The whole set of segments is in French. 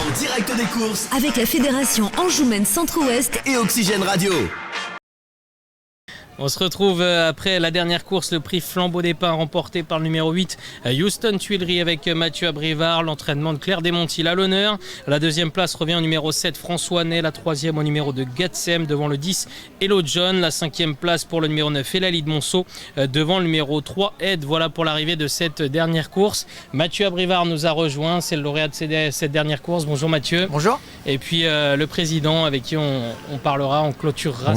en direct des courses avec la Fédération Anjoumen Centre-Ouest et Oxygène Radio. On se retrouve après la dernière course, le prix Flambeau des Pins remporté par le numéro 8, Houston Tuileries avec Mathieu Abrivard. L'entraînement de Claire Desmontil à l'honneur. La deuxième place revient au numéro 7, François Ney. La troisième au numéro de Gatsem devant le 10, Hello John. La cinquième place pour le numéro 9, Elali de Monceau devant le numéro 3, Ed. Voilà pour l'arrivée de cette dernière course. Mathieu Abrivard nous a rejoint, c'est le lauréat de cette dernière course. Bonjour Mathieu. Bonjour. Et puis le président avec qui on parlera, on clôturera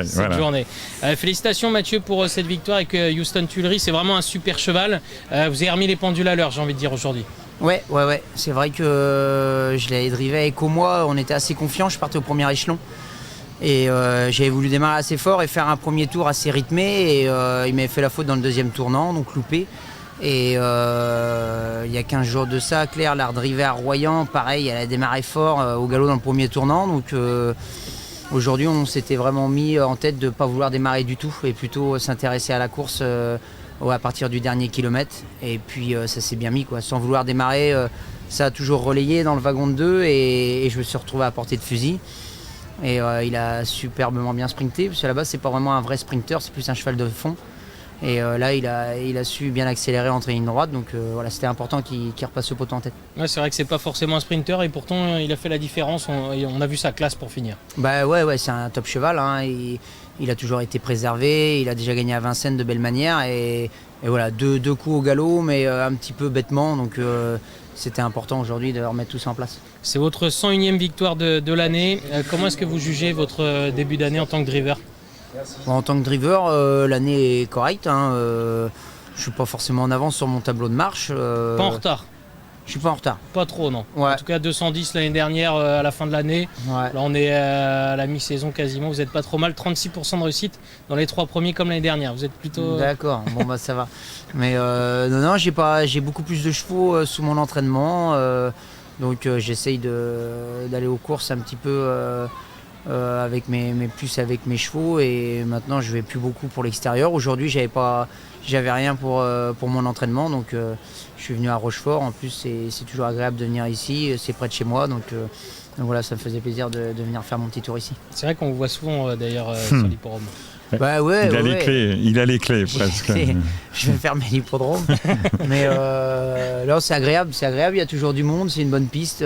cette journée. Félicitations Mathieu pour cette victoire avec Houston Tuileries, c'est vraiment un super cheval. Vous avez remis les pendules à l'heure, j'ai envie de dire aujourd'hui. Ouais. C'est vrai que je l'avais drivé avec Aumois, on était assez confiants, je partais au premier échelon. Et j'avais voulu démarrer assez fort et faire un premier tour assez rythmé. Et il m'avait fait la faute dans le deuxième tournant, donc loupé. Et il y a 15 jours de ça, Claire l'a redrivé à Royan, pareil, elle a démarré fort au galop dans le premier tournant. Donc aujourd'hui, on s'était vraiment mis en tête de ne pas vouloir démarrer du tout et plutôt s'intéresser à la course à partir du dernier kilomètre. Et puis ça s'est bien mis, quoi. Sans vouloir démarrer, ça a toujours relayé dans le wagon de 2 et je me suis retrouvé à portée de fusil. Et il a superbement bien sprinté, parce qu'à la base, c'est pas vraiment un vrai sprinter, c'est plus un cheval de fond. Et là, il a su bien accélérer entre les lignes droites, donc voilà, c'était important qu'il repasse ce poteau en tête. Ouais, c'est vrai que c'est pas forcément un sprinter et pourtant il a fait la différence. On a vu sa classe pour finir. Bah ouais, c'est un top cheval. Hein, il a toujours été préservé, il a déjà gagné à Vincennes de belle manière et voilà, deux coups au galop, mais un petit peu bêtement, donc c'était important aujourd'hui de remettre tout ça en place. C'est votre 101e victoire de l'année. Comment est-ce que vous jugez votre début d'année en tant que driver ? Bon, en tant que driver, l'année est correcte. Hein, je suis pas forcément en avance sur mon tableau de marche. Pas en retard. Je suis pas en retard. Pas trop, non. Ouais. En tout cas, 210 l'année dernière à la fin de l'année. Ouais. Là, on est à la mi-saison quasiment. Vous n'êtes pas trop mal. 36% de réussite dans les 3 premiers comme l'année dernière. Vous êtes plutôt... D'accord, bon bah ça va. Mais non, j'ai beaucoup plus de chevaux sous mon entraînement. Donc j'essaye d'aller aux courses un petit peu avec mes chevaux. Et maintenant, je vais plus beaucoup pour l'extérieur. Aujourd'hui, j'avais rien pour mon entraînement. Donc je suis venu à Rochefort. En plus, c'est toujours agréable de venir ici. C'est près de chez moi. Donc voilà, ça me faisait plaisir de venir faire mon petit tour ici. C'est vrai qu'on vous voit souvent d'ailleurs sur l'hippodrome. Bah ouais, il a les clés presque. Je vais faire mes hippodromes. Mais là, c'est agréable. Il y a toujours du monde. C'est une bonne piste.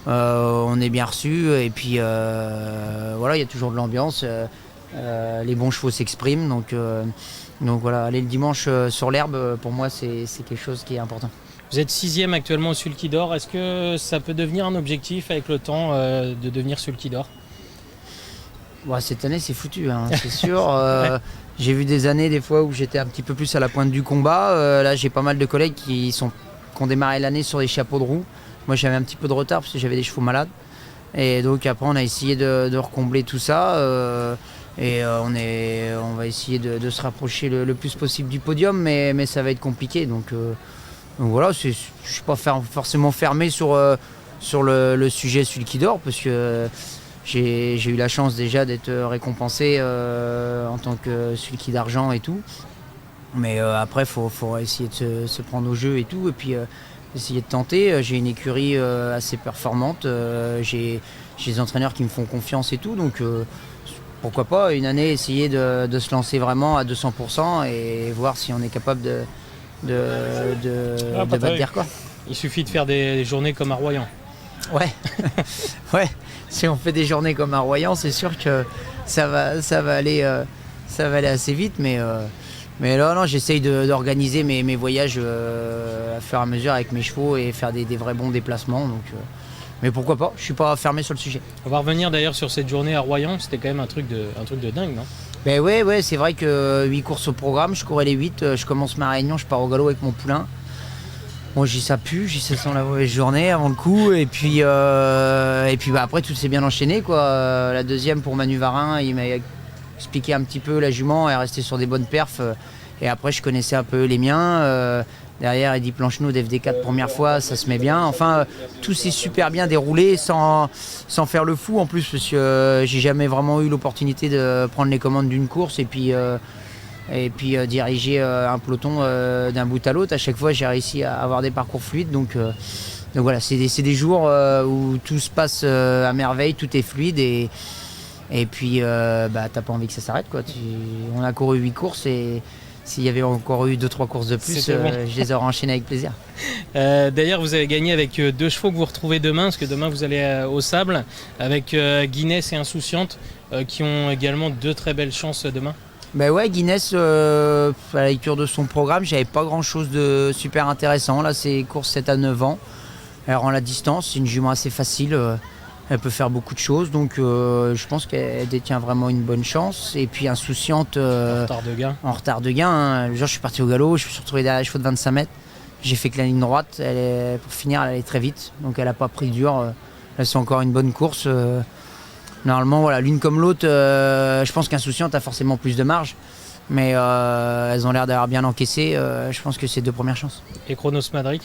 On est bien reçu. Et puis voilà, il y a toujours de l'ambiance. Les bons chevaux s'expriment. Donc voilà, aller le dimanche sur l'herbe, pour moi, c'est quelque chose qui est important. Vous êtes 6e actuellement au Sulky d'Or. Est-ce que ça peut devenir un objectif avec le temps de devenir Sulky d'Or ? Bon, cette année, c'est foutu, hein, c'est sûr. J'ai vu des années, des fois, où j'étais un petit peu plus à la pointe du combat. Là, j'ai pas mal de collègues qui ont démarré l'année sur des chapeaux de roue. Moi, j'avais un petit peu de retard parce que j'avais des chevaux malades. Et donc, après, on a essayé de recombler tout ça. On va essayer de se rapprocher le plus possible du podium, mais ça va être compliqué. Donc voilà, je ne suis pas forcément fermé sur le sujet Sulky d'Or parce que j'ai eu la chance déjà d'être récompensé en tant que Sulky d'argent et tout. Mais après, il faut essayer de se prendre au jeu et tout. Et puis essayer de tenter. J'ai une écurie assez performante. J'ai des entraîneurs qui me font confiance et tout. Donc pourquoi pas une année essayer de se lancer vraiment à 200% et voir si on est capable de battre des records. Il suffit de faire des journées comme à Royan. Ouais. Si on fait des journées comme à Royan, c'est sûr que ça va aller assez vite. Mais là, non, j'essaye d'organiser mes voyages à fur et à mesure avec mes chevaux et faire des vrais bons déplacements. Donc, mais pourquoi pas, je suis pas fermé sur le sujet. On va revenir d'ailleurs sur cette journée à Royan, c'était quand même un truc de dingue, non ? Ben ouais, c'est vrai que 8 courses au programme, je courais les 8, je commence ma réunion, je pars au galop avec mon poulain. Bon, ça sent la mauvaise journée avant le coup, et puis après tout s'est bien enchaîné, quoi. La deuxième pour Manu Varin, il m'a expliqué un petit peu la jument, elle est restée sur des bonnes perfs, et après je connaissais un peu les miens. Derrière, Eddy Plancheneau d'FD4 première fois, ça se met bien. Enfin, tout s'est super bien déroulé sans faire le fou en plus, parce que j'ai jamais vraiment eu l'opportunité de prendre les commandes d'une course et puis diriger un peloton d'un bout à l'autre. À chaque fois, j'ai réussi à avoir des parcours fluides. Donc voilà, c'est des jours où tout se passe à merveille, tout est fluide et puis t'as pas envie que ça s'arrête, quoi. On a couru 8 courses et s'il y avait encore eu 2-3 courses de plus, Bon. je les aurais enchaînées avec plaisir. D'ailleurs, vous avez gagné avec 2 chevaux que vous retrouvez demain, parce que demain vous allez au Sable, avec Guinness et Insouciante, qui ont également 2 très belles chances demain. Guinness, à la lecture de son programme, j'avais pas grand chose de super intéressant. Là, c'est course 7 à 9 ans. Elle rend la distance, c'est une jument assez facile. Elle peut faire beaucoup de choses, donc je pense qu'elle détient vraiment une bonne chance. Et puis Insouciante, en retard de gain. Hein. Le jour, je suis parti au galop, je me suis retrouvé derrière les chevaux de 25 mètres. J'ai fait que la ligne droite. Pour finir, elle allait très vite, donc elle n'a pas pris dur. Là, c'est encore une bonne course. Normalement, voilà, l'une comme l'autre, je pense qu'Insouciante a forcément plus de marge. Mais elles ont l'air d'avoir bien encaissé. Je pense que c'est 2 premières chances. Et Chronos Madrid?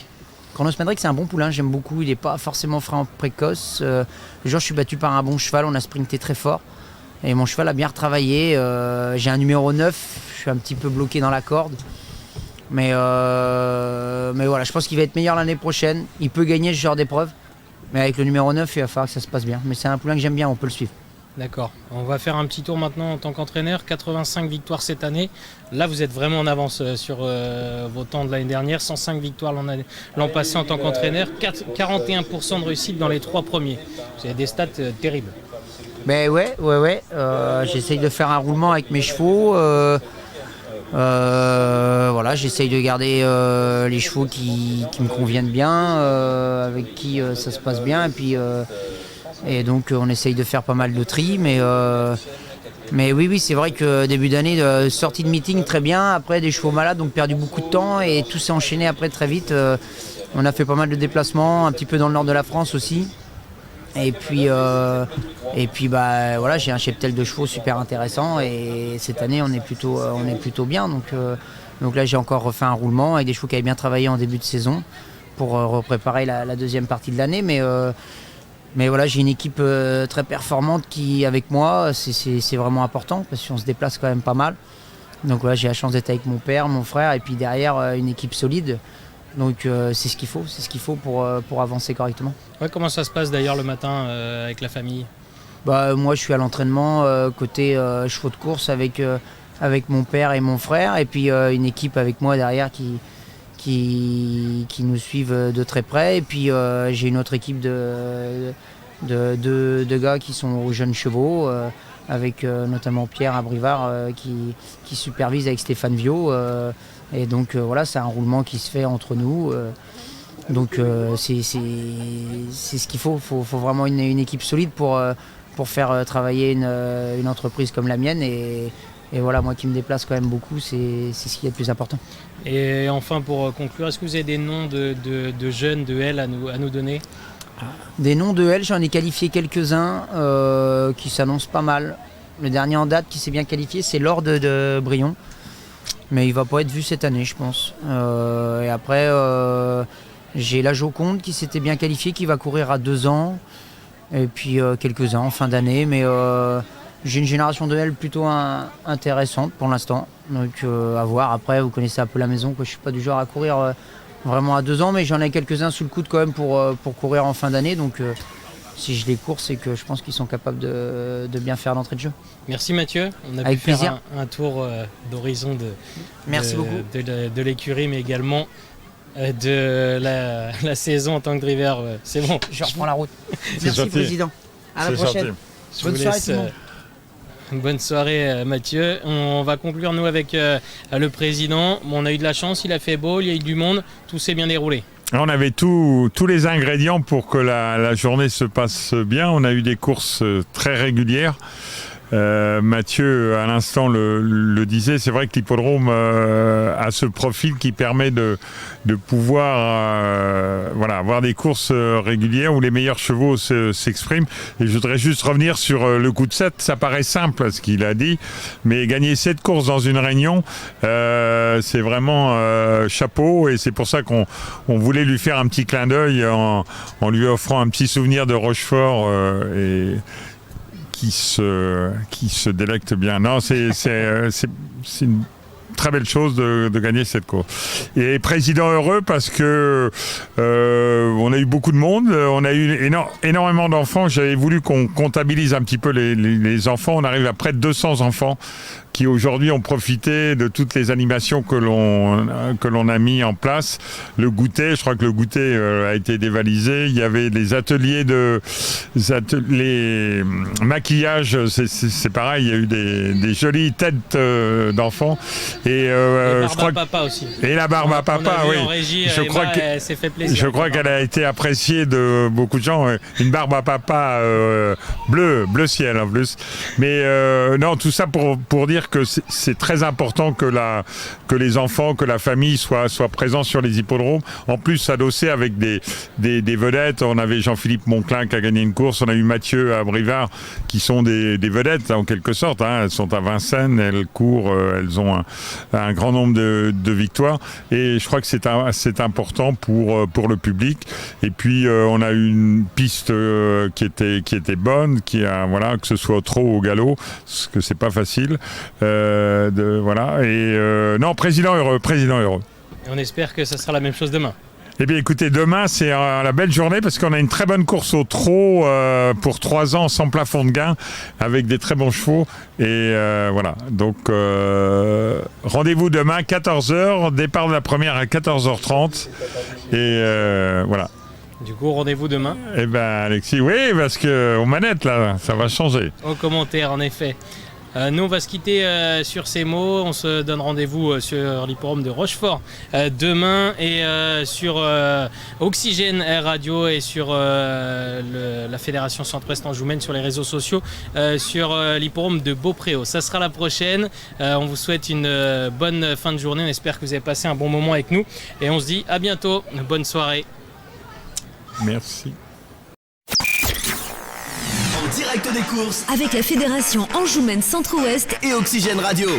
Chronos Madrid, c'est un bon poulain, j'aime beaucoup. Il n'est pas forcément frais en précoce. Le jour, je suis battu par un bon cheval, on a sprinté très fort. Et mon cheval a bien retravaillé. J'ai un numéro 9, je suis un petit peu bloqué dans la corde. Mais voilà, je pense qu'il va être meilleur l'année prochaine. Il peut gagner ce genre d'épreuve. Mais avec le numéro 9, il va falloir que ça se passe bien. Mais c'est un poulain que j'aime bien, on peut le suivre. D'accord. On va faire un petit tour maintenant en tant qu'entraîneur. 85 victoires cette année. Là, vous êtes vraiment en avance sur vos temps de l'année dernière. 105 victoires l'an passé en tant qu'entraîneur. 41% de réussite dans les 3 premiers. Vous avez des stats terribles. Ouais. J'essaye de faire un roulement avec mes chevaux. Voilà, j'essaye de garder les chevaux qui me conviennent bien, avec qui ça se passe bien. Et donc on essaye de faire pas mal de tri, mais oui, c'est vrai que début d'année, sortie de meeting très bien, après des chevaux malades, donc perdu beaucoup de temps et tout s'est enchaîné après très vite. On a fait pas mal de déplacements, un petit peu dans le nord de la France aussi. Et puis voilà, j'ai un cheptel de chevaux super intéressant et cette année on est plutôt bien. Donc là j'ai encore refait un roulement avec des chevaux qui avaient bien travaillé en début de saison pour repréparer la deuxième partie de l'année. Mais voilà, j'ai une équipe très performante qui, avec moi, c'est vraiment important parce qu'on se déplace quand même pas mal. Donc voilà, j'ai la chance d'être avec mon père, mon frère et puis derrière une équipe solide. Donc c'est ce qu'il faut pour avancer correctement. Ouais, comment ça se passe d'ailleurs le matin avec la famille? Moi je suis à l'entraînement côté chevaux de course avec mon père et mon frère et puis une équipe avec moi derrière qui nous suivent de très près. Et puis j'ai une autre équipe de gars qui sont aux jeunes chevaux, avec notamment Pierre à Brivard qui supervise avec Stéphane Viau. Et donc voilà, c'est un roulement qui se fait entre nous. Donc c'est ce qu'il faut. Il faut vraiment une équipe solide pour faire travailler une entreprise comme la mienne. Et voilà, moi qui me déplace quand même beaucoup, c'est ce qui est le plus important. Et enfin, pour conclure, est-ce que vous avez des noms de jeunes de L à nous donner? Des noms de L, j'en ai qualifié quelques-uns qui s'annoncent pas mal. Le dernier en date qui s'est bien qualifié, c'est Lord de Brion. Mais il va pas être vu cette année, je pense. Et après, j'ai la Joconde qui s'était bien qualifiée, qui va courir à 2 ans. Et puis quelques-uns en fin d'année. Mais j'ai une génération de L plutôt intéressante pour l'instant. Donc à voir. Après, vous connaissez un peu la maison, quoi. Je suis pas du genre à courir vraiment à 2 ans, mais j'en ai quelques-uns sous le coude quand même pour courir en fin d'année. Donc si je les cours, c'est que je pense qu'ils sont capables de bien faire l'entrée de jeu. Merci Mathieu. On a avec pu faire plaisir. un tour d'horizon Merci beaucoup. de l'écurie, mais également de la saison en tant que driver. C'est bon. Je reprends la route. C'est Merci gentil. Président. À la C'est prochaine. gentil. Je Bonne vous soirée laisse, tout le monde. Bonne soirée Mathieu. On va conclure nous avec le président. Bon, on a eu de la chance, il a fait beau, il y a eu du monde, tout s'est bien déroulé. On avait tous les ingrédients pour que la journée se passe bien. On a eu des courses très régulières. Mathieu, à l'instant, le disait, c'est vrai que l'hippodrome a ce profil qui permet de pouvoir avoir des courses régulières où les meilleurs chevaux s'expriment. Et je voudrais juste revenir sur le coup de 7. Ça paraît simple, ce qu'il a dit, mais gagner 7 courses dans une réunion, c'est vraiment chapeau. Et c'est pour ça qu'on voulait lui faire un petit clin d'œil en lui offrant un petit souvenir de Rochefort et qui se délecte bien. Non, c'est une très belle chose de gagner cette course. Et président heureux parce que on a eu beaucoup de monde, on a eu énormément d'enfants. J'avais voulu qu'on comptabilise un petit peu les enfants. On arrive à près de 200 enfants qui aujourd'hui ont profité de toutes les animations que l'on a mis en place. Le goûter, je crois que le goûter a été dévalisé. Il y avait des ateliers maquillage, c'est pareil. Il y a eu des jolies têtes d'enfants et je crois papa aussi. Et la barbe à papa, oui. Régie, je Emma, crois elle s'est fait plaisir. Je crois qu'elle a été appréciée de beaucoup de gens. Une barbe à papa bleu ciel en plus. Mais non, tout ça pour dire que c'est très important que les enfants, que la famille soient présents sur les hippodromes. En plus, adossé avec des vedettes. On avait Jean-Philippe Monclin qui a gagné une course. On a eu Mathieu à Brivard qui sont des vedettes en quelque sorte. Hein. Elles sont à Vincennes, elles courent, elles ont un grand nombre de victoires. Et je crois que c'est important pour le public. Et puis on a eu une piste qui était bonne, que ce soit au trot ou au galop, parce que c'est pas facile. Voilà. Et non, président heureux. Et on espère que ça sera la même chose demain. Eh bien écoutez, demain c'est la belle journée parce qu'on a une très bonne course au trot pour 3 ans sans plafond de gain avec des très bons chevaux. Et voilà, donc rendez-vous demain 14h, départ de la première à 14h30. Et voilà. Du coup, rendez-vous demain. Eh bien Alexis, oui, parce qu'aux manettes là, ça va changer. Aux commentaires, en effet. Nous, on va se quitter sur ces mots. On se donne rendez-vous sur l'hippodrome de Rochefort demain et sur Oxygène Air Radio et sur la Fédération Centre-Ouest Anjoumen sur les réseaux sociaux sur l'hippodrome de Beaupréau. Ça sera la prochaine. On vous souhaite une bonne fin de journée. On espère que vous avez passé un bon moment avec nous et on se dit à bientôt. Bonne soirée. Merci. Direct des courses avec la Fédération Anjoumen Centre-Ouest et Oxygène Radio.